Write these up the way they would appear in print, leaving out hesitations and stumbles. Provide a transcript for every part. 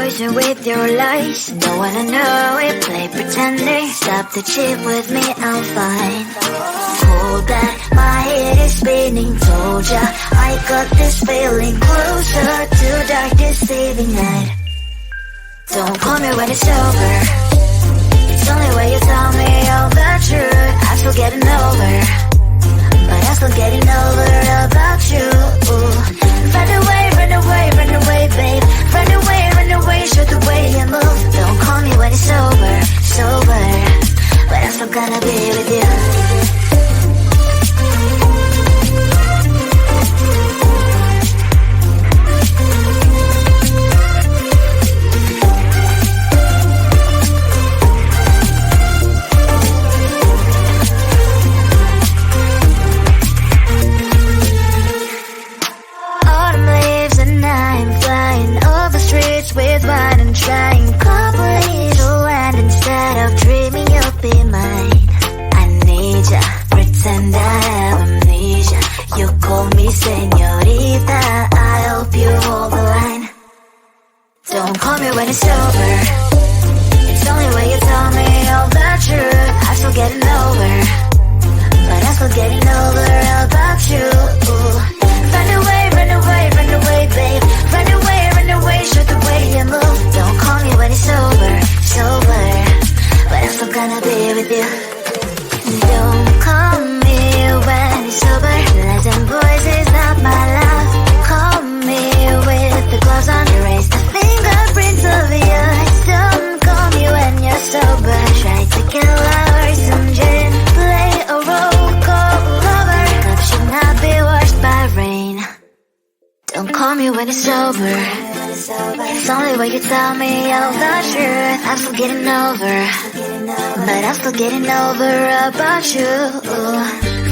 poison with your lies. Don't wanna know it, play pretending. Stop the cheat with me, I'm fine. Hold that, my head is spinning. Told ya, I got this feeling. Closer to dark deceiving night. Don't call me when it's over. It's only when you tell me all the truth. I'm still getting over, but I'm still getting over about you. Run away, run away, run away, babe. Run away, show the way you move. Don't call me when it's over, sober, but I'm still gonna be with you. With wine and trying company to land instead of dreaming you'll be mine. I need ya, pretend I have amnesia. You call me señorita, I hope you hold the line. Don't call me when it's over. It's only when you tell me all the truth. I'm still getting over, but I'm still getting over about you. Run away, run away, run away, babe. Run away, show the way you move. Don't call me when it's over, sober, but I'm still gonna be with you. Don't call me when it's over. Lies and boys is not my love. Call me with the gloves on. Erase the fingerprints of yours. Don't call me when you're sober. Try to kill our some gin. Play a role, call lover. Love should not be washed by rain. Don't call me when it's over. It's only when you tell me all the truth. I'm still getting over, but I'm still getting over about you.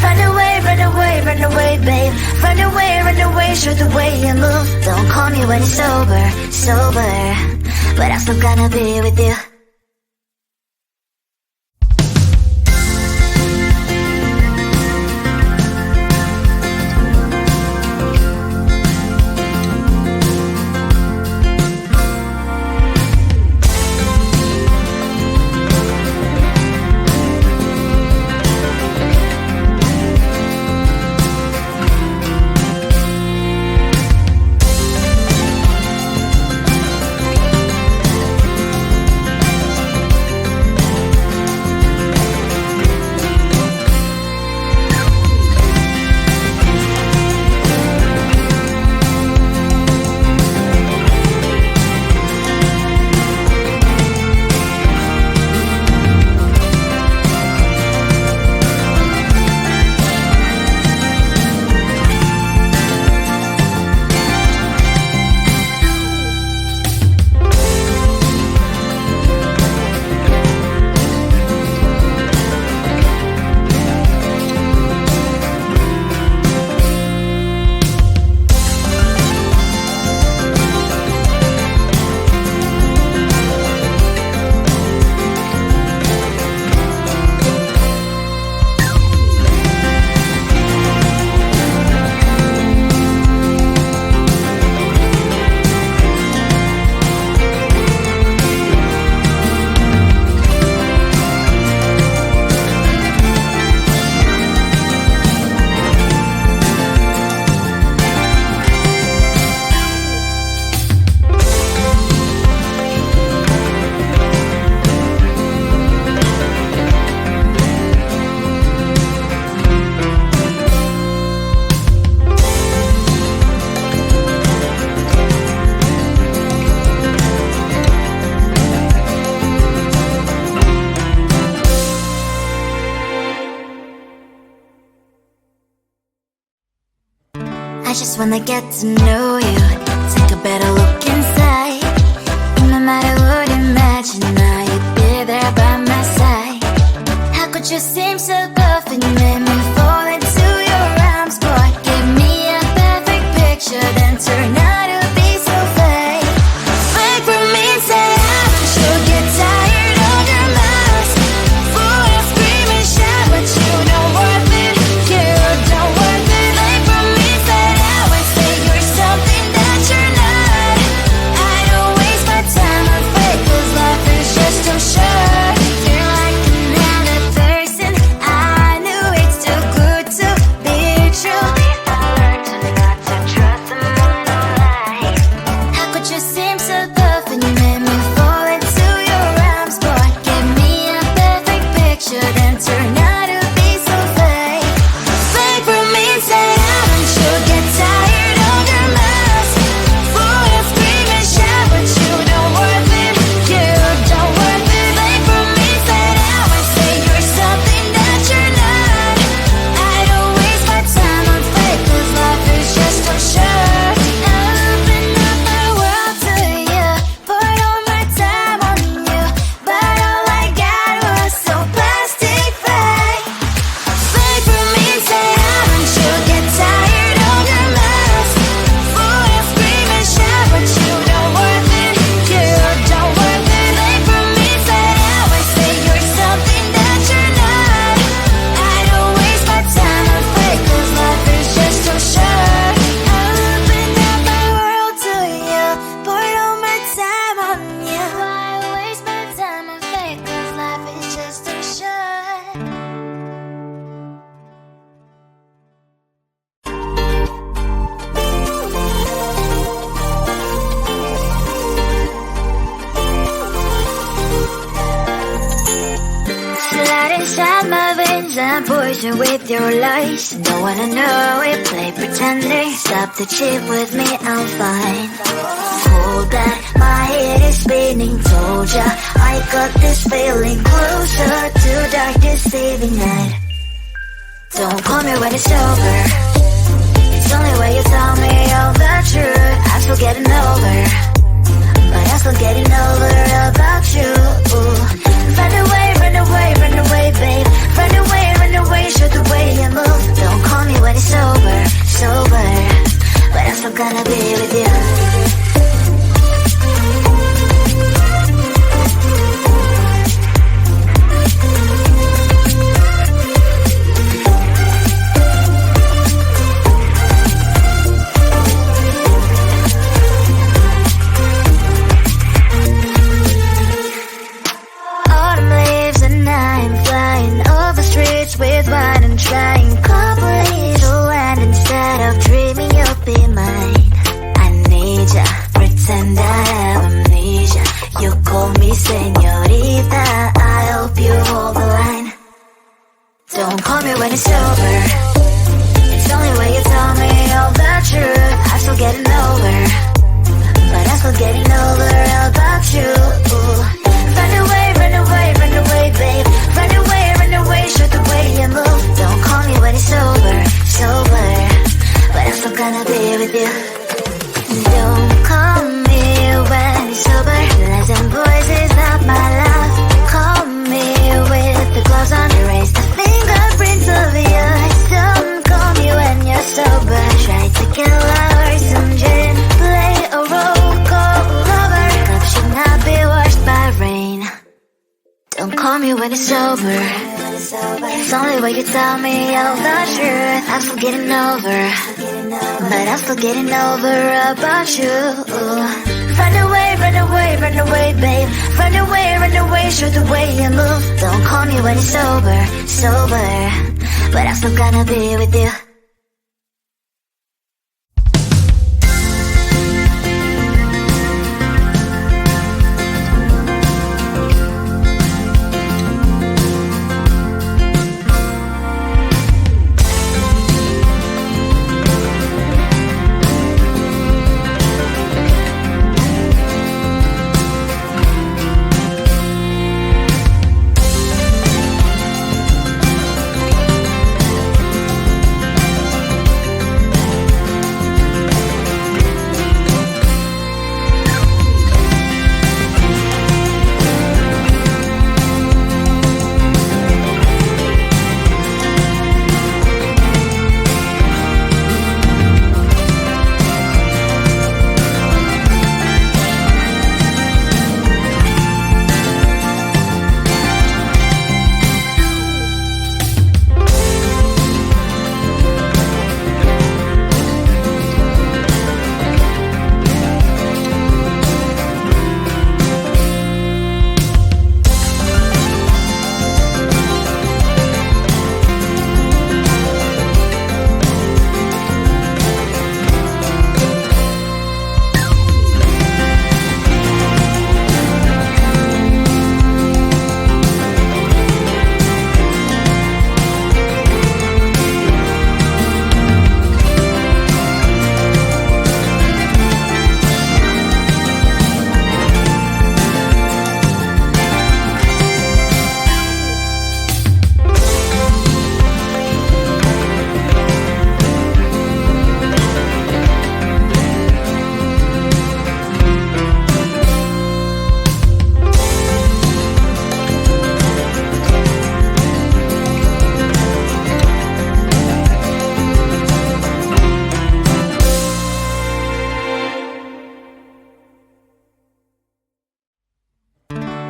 Run away, run away, run away, babe. Run away, show the way you move. Don't call me when it's over, sober, but I'm still gonna be with you. I just wanna get to know you, take a better look inside. No matter what, imagine now you'd be there by my side. How could you seem so tough and you made me fall into your arms, boy? Give me a perfect picture, then turn out to be so fake. Fake from me, say I should get tired of your lies. Full of scream and shout, but you don't worth it, you don't worth it. Fake from me, say I would say you're something that you're not. I don't waste my time. inside my veins and poison with your lies. Don't wanna know it, play pretending. Stop the cheat with me, I'm fine. Hold that, my head is spinning. Told ya, I got this feeling closer to dark deceiving night. Don't call me when it's over. It's only when you tell me all the truth. I'm still getting over, but I'm still getting over about you. Run away, run away, run away, babe. Run away, show the way you move. Don't call me when it's over, sober, but I'm still gonna be with you. With wine and trying complete land instead of dreaming you'll be mine. I need ya, pretend I have amnesia. You call me señorita, I hope you hold the line. Don't call me when it's over. It's only when you tell me all the truth. I'm still getting over, but I'm still getting over about you. Run away, run away, run away, babe. Run away, show the way you move. Don't call me when it's over, sober, but I'm still gonna be with you. Don't call me when it's sober. Lies and boys is not my love. Call me with the gloves on. Erase the fingerprints of yours. Don't call me when you're sober. Try to kill our some gin. Play a role called lover. Love should not be washed by rain. Don't call me when it's over. It's only when you tell me all the truth. I'm still getting over, but I'm still getting over about you. Run away, run away, run away, babe. Run away, show the way you move. Don't call me when it's over, sober, but I'm still gonna be with you.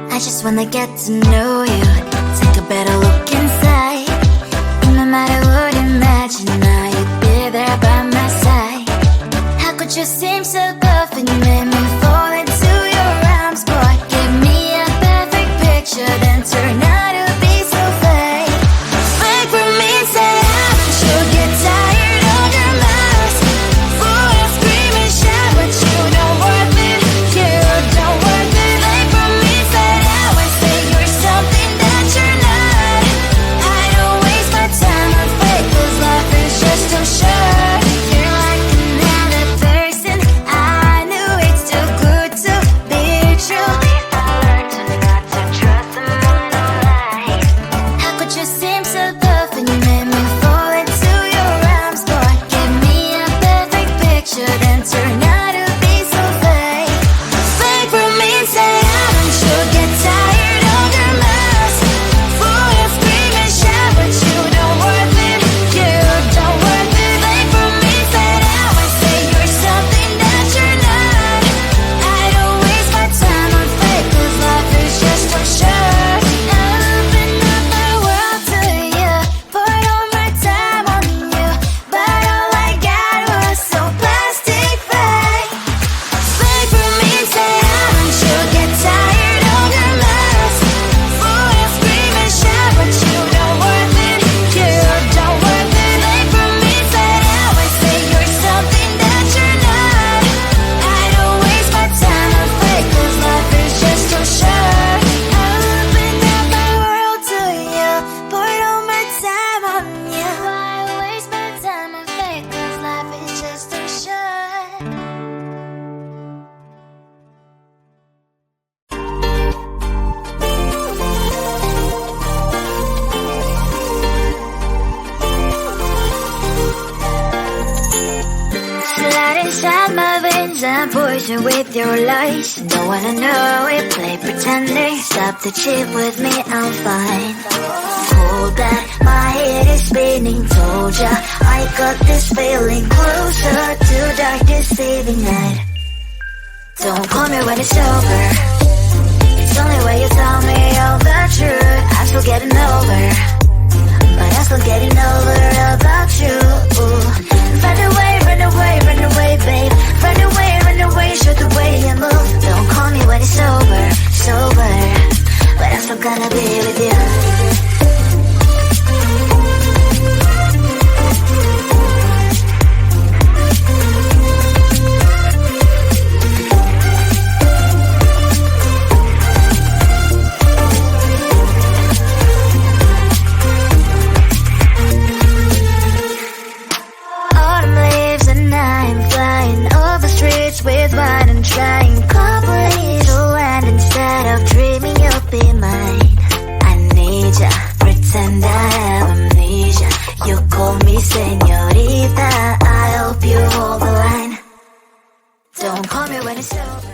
I just wanna get to know you, take a better look inside. No matter what, imagine now you'd be there by my side. How could you seem so perfect, you made me fall into your arms, boy. Give me a perfect picture, then turn out to be so fake. Fake for me, say haven't you get tired of your lies? Fool and scream and shout, but you don't worth it, you don't worth it. Fake for me, say that way, say you're something that you're not. poison with your lies. Don't wanna know it, play pretending. Stop the cheat with me, I'm fine. Hold that, my head is spinning. Told ya, I got this feeling. Closer to dark deceiving night. Don't call me when it's over. It's only when you tell me all the truth. I'm still getting over, but I'm still getting over about you. Run away, run away, run away, babe. Run away, show the way you move. Don't call me when it's sober, but I'm still gonna be with you. With wine and trying complete land instead of dreaming you'll be mine. I need ya, pretend I have amnesia. You call me señorita, I hope you hold the line. Don't call me when it's over.